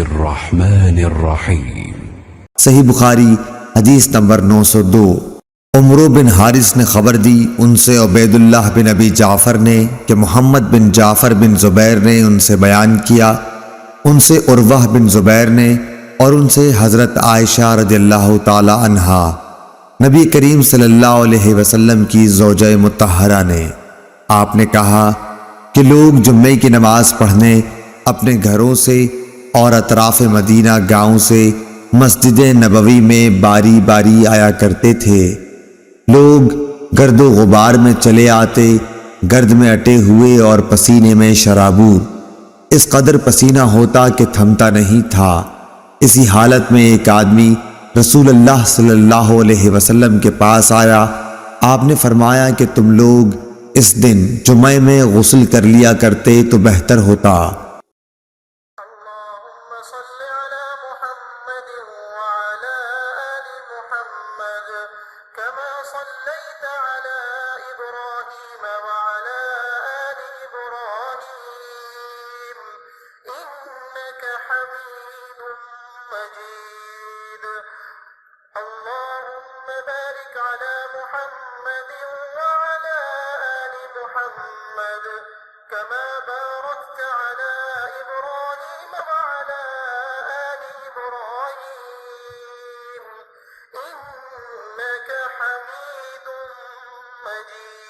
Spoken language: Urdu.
الرحمن الرحیم۔ صحیح بخاری حدیث نمبر 902۔ عمرو بن حارث نے خبر دی، ان سے عبید اللہ بن ابی جعفر نے کہ محمد بن جعفر بن زبیر نے ان سے بیان کیا، ان سے عروہ بن زبیر نے، اور ان سے حضرت عائشہ رضی اللہ تعالی عنہا نبی کریم صلی اللہ علیہ وسلم کی زوجہ مطہرہ نے۔ آپ نے کہا کہ لوگ جمعے کی نماز پڑھنے اپنے گھروں سے اور اطراف مدینہ گاؤں سے مسجد نبوی میں باری باری آیا کرتے تھے۔ لوگ گرد و غبار میں چلے آتے، گرد میں اٹے ہوئے اور پسینے میں شرابور، اس قدر پسینہ ہوتا کہ تھمتا نہیں تھا۔ اسی حالت میں ایک آدمی رسول اللہ صلی اللہ علیہ وسلم کے پاس آیا۔ آپ نے فرمایا کہ تم لوگ اس دن جمعے میں غسل کر لیا کرتے تو بہتر ہوتا۔ اللهم صل على محمد وعلى آل محمد كما صليت على إبراهيم وعلى آل إبراهيم إنك حميد مجيد اللهم بارك على محمد وعلى آل محمد كما باركت على إبراهيم وعلى آل إبراهيم إنك حميد مجيد